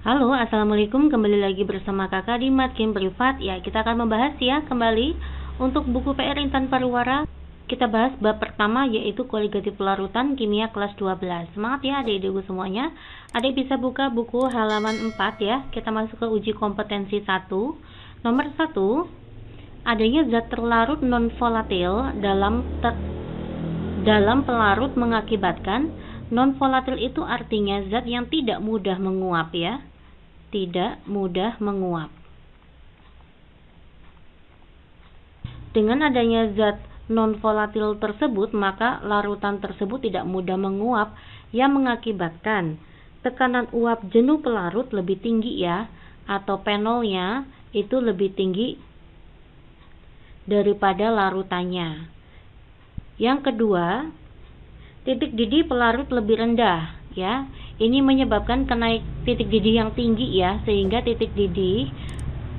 Halo, assalamualaikum. Kembali lagi bersama kakak di Matkin Privat. Ya, kita akan membahas ya kembali untuk buku PR Intan Pariwara. Kita bahas bab pertama, yaitu koligatif pelarutan kimia kelas 12. Semangat ya adik-adikku semuanya. Adik bisa buka buku halaman 4 ya. Kita masuk ke uji kompetensi 1. Nomor 1, adanya zat terlarut non volatil dalam pelarut mengakibatkan. Non volatil itu artinya zat yang tidak mudah menguap ya. Tidak mudah menguap. Dengan adanya zat non volatil tersebut, maka larutan tersebut tidak mudah menguap yang mengakibatkan tekanan uap jenuh pelarut lebih tinggi ya, atau penolnya itu lebih tinggi daripada larutannya. Yang kedua, titik didih pelarut lebih rendah ya. Ini menyebabkan titik didih yang tinggi ya, sehingga titik didih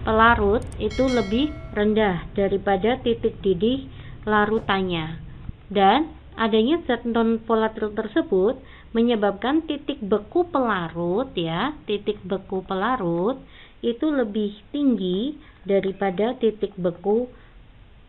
pelarut itu lebih rendah daripada titik didih larutannya. Dan adanya zat non volatil tersebut menyebabkan titik beku pelarut ya, titik beku pelarut itu lebih tinggi daripada titik beku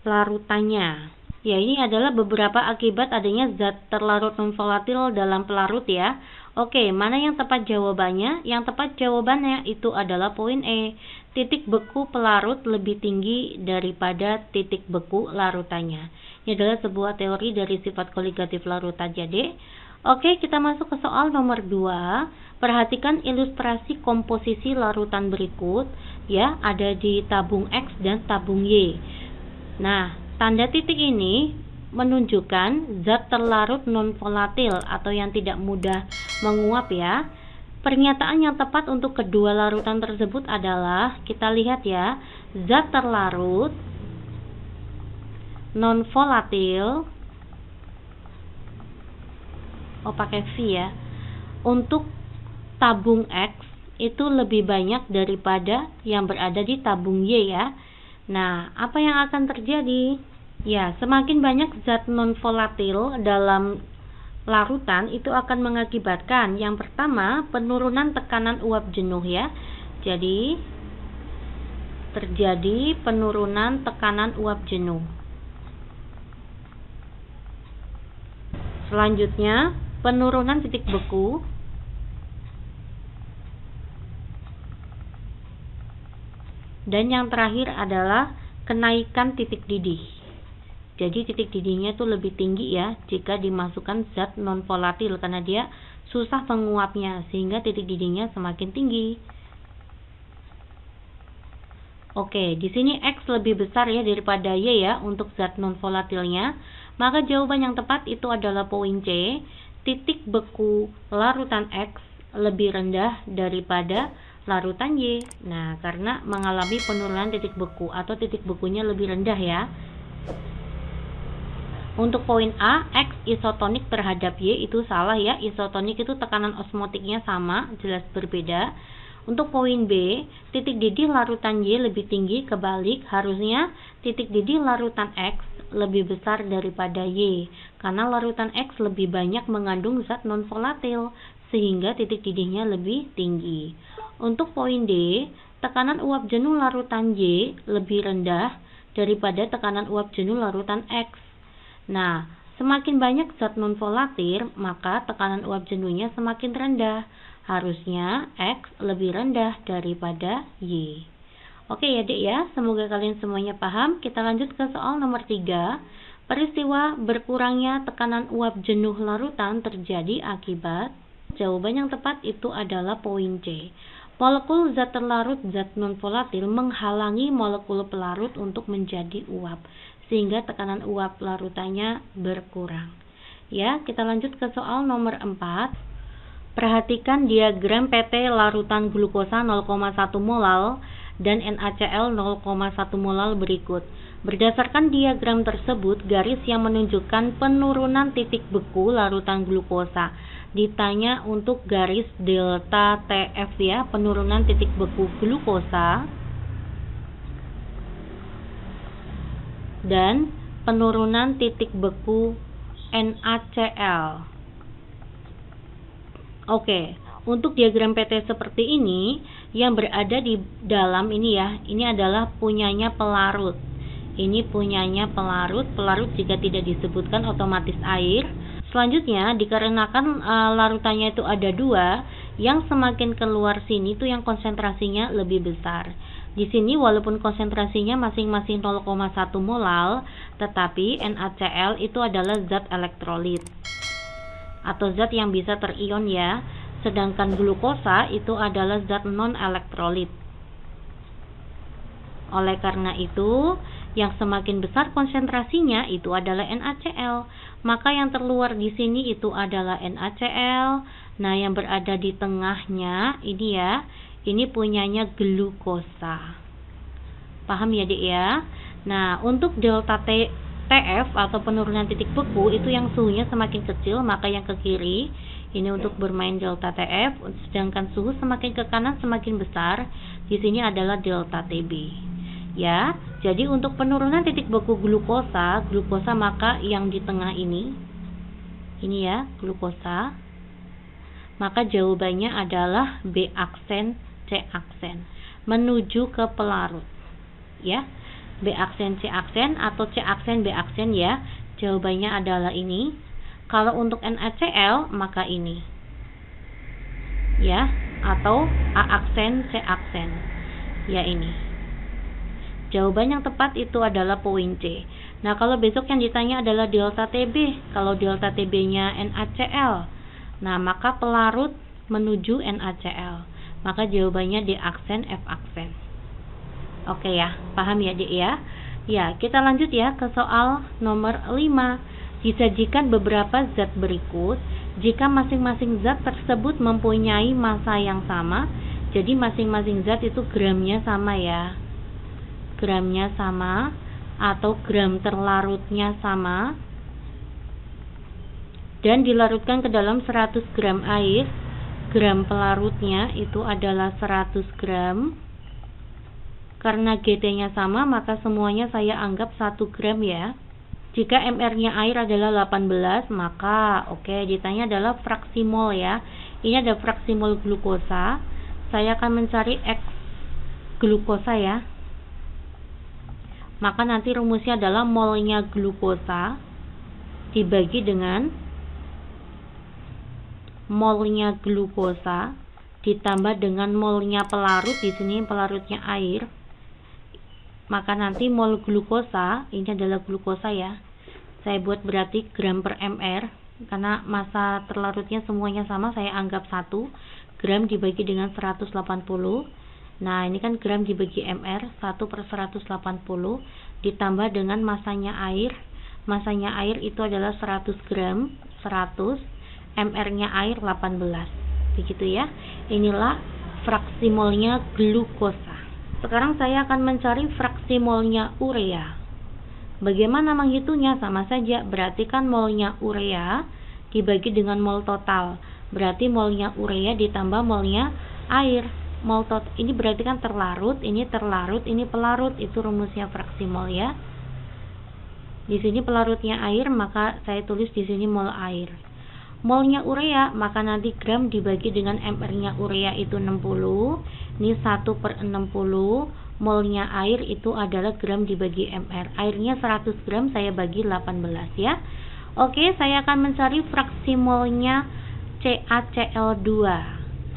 larutannya. Ya, ini adalah beberapa akibat adanya zat terlarut non volatil dalam pelarut ya. Oke, mana yang tepat jawabannya? Yang tepat jawabannya itu adalah poin E. Titik beku pelarut lebih tinggi daripada titik beku larutannya. Ini adalah sebuah teori dari sifat koligatif larutan jadi. Oke, kita masuk ke soal nomor 2. Perhatikan ilustrasi komposisi larutan berikut ya, ada di tabung X dan tabung Y. Nah, tanda titik ini menunjukkan zat terlarut non volatil atau yang tidak mudah menguap ya. Pernyataan yang tepat untuk kedua larutan tersebut adalah, kita lihat ya, zat terlarut non volatil, pakai V ya, untuk tabung X itu lebih banyak daripada yang berada di tabung Y ya. Nah, apa yang akan terjadi? Ya, semakin banyak zat non volatil dalam larutan itu akan mengakibatkan yang pertama penurunan tekanan uap jenuh ya. Jadi terjadi penurunan tekanan uap jenuh. Selanjutnya, penurunan titik beku. Dan yang terakhir adalah kenaikan titik didih. Jadi titik didihnya itu lebih tinggi ya jika dimasukkan zat non volatil, karena dia susah menguapnya sehingga titik didihnya semakin tinggi. Oke, di sini X lebih besar ya daripada Y ya untuk zat non volatilnya. Maka jawaban yang tepat itu adalah poin C. Titik beku larutan X lebih rendah daripada larutan Y. Nah, karena mengalami penurunan titik beku atau titik bekunya lebih rendah ya. Untuk poin A, X isotonik terhadap Y itu salah ya. Isotonik itu tekanan osmotiknya sama, jelas berbeda. Untuk poin B, titik didih larutan Y lebih tinggi, kebalik. Harusnya titik didih larutan X lebih besar daripada Y, karena larutan X lebih banyak mengandung zat non volatil, sehingga titik didihnya lebih tinggi. Untuk poin D, tekanan uap jenuh larutan Y lebih rendah daripada tekanan uap jenuh larutan X. Nah, semakin banyak zat non volatil, maka tekanan uap jenuhnya semakin rendah. Harusnya X lebih rendah daripada Y. Oke ya Dek ya, semoga kalian semuanya paham. Kita lanjut ke soal nomor 3. Peristiwa berkurangnya tekanan uap jenuh larutan terjadi akibat. Jawaban yang tepat itu adalah poin C. Molekul zat terlarut zat non volatil menghalangi molekul pelarut untuk menjadi uap, sehingga tekanan uap larutannya berkurang. Ya, kita lanjut ke soal nomor 4. Perhatikan diagram PT larutan glukosa 0,1 molal dan NaCl 0,1 molal berikut. Berdasarkan diagram tersebut, garis yang menunjukkan penurunan titik beku larutan glukosa. Ditanya untuk garis delta TF ya, penurunan titik beku glukosa dan penurunan titik beku NaCl. Oke, untuk diagram PT seperti ini, yang berada di dalam ini ya, ini adalah punyanya pelarut. Ini punyanya pelarut. Pelarut jika tidak disebutkan otomatis air. Selanjutnya, dikarenakan larutannya itu ada dua, yang semakin keluar sini tuh yang konsentrasinya lebih besar. Di sini walaupun konsentrasinya masing-masing 0,1 molal, tetapi NaCl itu adalah zat elektrolit atau zat yang bisa terion ya. Sedangkan glukosa itu adalah zat non-elektrolit. Oleh karena itu, yang semakin besar konsentrasinya itu adalah NaCl. Maka yang terluar di sini itu adalah NaCl. Nah, yang berada di tengahnya ini ya, ini punyanya glukosa. Paham ya, Dek ya? Nah, untuk delta TF atau penurunan titik beku itu yang suhunya semakin kecil, maka yang ke kiri ini untuk bermain delta TF, sedangkan suhu semakin ke kanan semakin besar, di sini adalah delta TB. Ya, jadi untuk penurunan titik beku glukosa maka yang di tengah ini ya, glukosa, maka jawabannya adalah B aksen, C aksen, menuju ke pelarut. Ya, B aksen, C aksen, atau C aksen, B aksen ya, jawabannya adalah ini. Kalau untuk NaCl maka ini ya, atau A aksen, C aksen ya, ini jawaban yang tepat itu adalah poin C. Nah, kalau besok yang ditanya adalah delta TB, kalau delta TB nya NaCl, nah maka pelarut menuju NaCl, maka jawabannya D aksen, F aksen. Oke ya, paham ya Dek ya? Ya, kita lanjut ya ke soal nomor 5. Disajikan beberapa zat berikut. Jika masing-masing zat tersebut mempunyai massa yang sama, jadi masing-masing zat itu gramnya sama ya. Gramnya sama atau gram terlarutnya sama. Dan dilarutkan ke dalam 100 gram air. Gram pelarutnya itu adalah 100 gram. Karena GT-nya sama, maka semuanya saya anggap 1 gram ya. Jika MR-nya air adalah 18, maka ditanya adalah fraksi mol ya. Ini ada fraksi mol glukosa. Saya akan mencari X glukosa ya. Maka nanti rumusnya adalah molnya glukosa dibagi dengan molnya glukosa ditambah dengan molnya pelarut. Di sini pelarutnya air. Maka nanti mol glukosa, ini adalah glukosa ya, saya buat berarti gram per mr, karena massa terlarutnya semuanya sama, saya anggap 1 gram dibagi dengan 180. Nah, ini kan gram dibagi mr, 1 per 180 ditambah dengan massanya air. Massanya air itu adalah 100 gram, 100, mr-nya air 18. Begitu ya. Inilah fraksi molnya glukosa. Sekarang saya akan mencari fraksi molnya urea. Bagaimana menghitungnya? Sama saja, berarti kan molnya urea dibagi dengan mol total. Berarti molnya urea ditambah molnya air. Mol total ini berarti kan terlarut, ini pelarut, itu rumusnya fraksi mol ya. Di sini pelarutnya air, maka saya tulis di sini mol air. Molnya urea, maka nanti gram dibagi dengan mr-nya urea itu 60. Ini 1 per 60. Molnya air itu adalah gram dibagi mr. Airnya 100 gram, saya bagi 18 ya. Oke, saya akan mencari fraksi molnya CaCl2.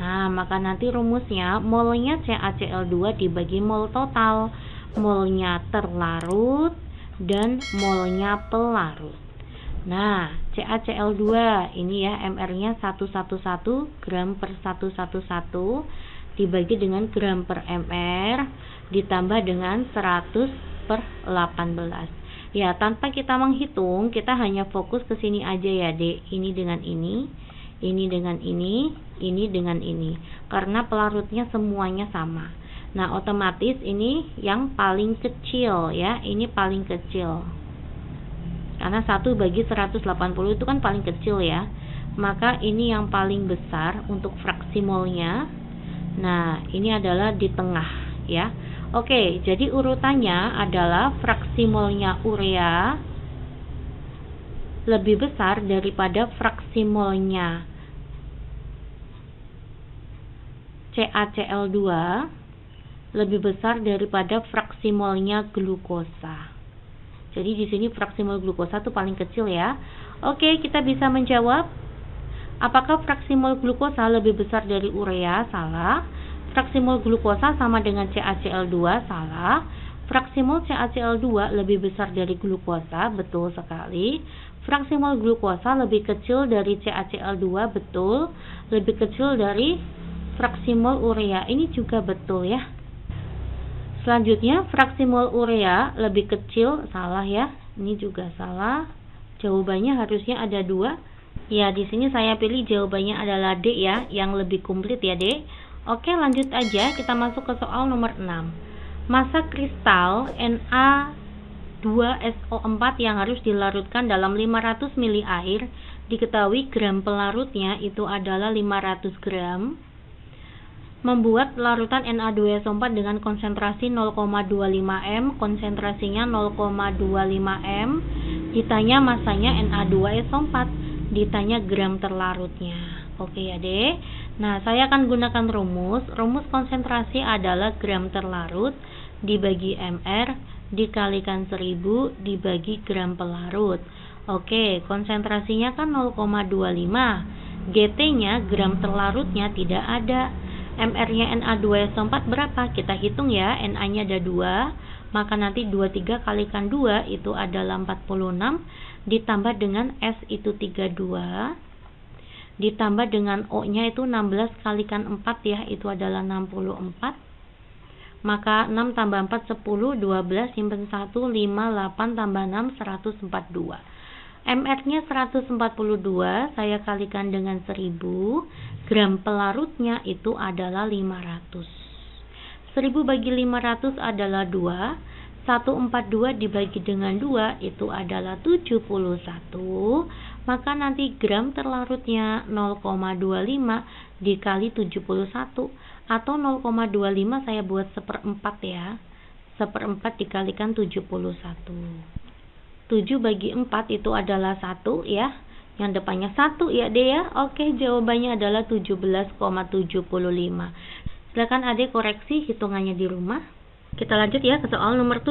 Nah, maka nanti rumusnya molnya CaCl2 dibagi mol total. Molnya terlarut dan molnya pelarut. Nah, CaCl2 ini ya, mr-nya 111 gram per 111 dibagi dengan gram per mr ditambah dengan 100 per 18. Ya, tanpa kita menghitung, kita hanya fokus ke sini aja ya, Dek. Ini dengan ini dengan ini dengan ini. Karena pelarutnya semuanya sama. Nah, otomatis ini yang paling kecil ya, ini paling kecil. Karena 1 bagi 180 itu kan paling kecil ya. Maka ini yang paling besar untuk fraksi molnya. Nah, ini adalah di tengah ya. Oke, jadi urutannya adalah fraksi molnya urea lebih besar daripada fraksi molnya CaCl2 lebih besar daripada fraksi molnya glukosa. Jadi di sini fraksi mol glukosa itu paling kecil ya. Oke, kita bisa menjawab. Apakah fraksi mol glukosa lebih besar dari urea? Salah. Fraksi mol glukosa sama dengan CaCl2? Salah. Fraksi mol CaCl2 lebih besar dari glukosa? Betul sekali. Fraksi mol glukosa lebih kecil dari CaCl2? Betul. Lebih kecil dari fraksi mol urea? Ini juga betul ya. Selanjutnya, fraksi mol urea lebih kecil? Salah ya. Ini juga salah. Jawabannya harusnya ada 2. Ya, di sini saya pilih jawabannya adalah D ya, yang lebih komplit ya D. Oke, lanjut aja, kita masuk ke soal nomor 6. Massa kristal Na2SO4 yang harus dilarutkan dalam 500 ml air, diketahui gram pelarutnya itu adalah 500 gram. Membuat larutan Na2SO4 dengan konsentrasi 0,25 m, konsentrasinya 0,25 m, ditanya masanya Na2SO4, ditanya gram terlarutnya. Oke ya deh. Nah, saya akan gunakan rumus. Rumus konsentrasi adalah gram terlarut dibagi mr dikalikan 1000 dibagi gram pelarut. Oke, konsentrasinya kan 0,25. GT-nya gram terlarutnya tidak ada. MR-nya Na2SO4 berapa? Kita hitung ya. Na-nya ada 2, maka nanti 23 kalikan 2 itu adalah 46, ditambah dengan S itu 32, ditambah dengan O-nya itu 16 kalikan 4 ya, itu adalah 64. Maka 6 tambah 4 10, 12, simpen 1, 5, 8 tambah 6 142. MR-nya 142, saya kalikan dengan 1000, gram pelarutnya itu adalah 500. 1000 bagi 500 adalah 2, 142 dibagi dengan 2 itu adalah 71, maka nanti gram terlarutnya 0,25 dikali 71, atau 0,25 saya buat 1/4 ya, 1/4 dikalikan 71. 7 bagi 4 itu adalah 1 ya, yang depannya 1 ya deh ya. Oke, jawabannya adalah 17,75. Silakan adik koreksi hitungannya di rumah. Kita lanjut ya ke soal nomor 7.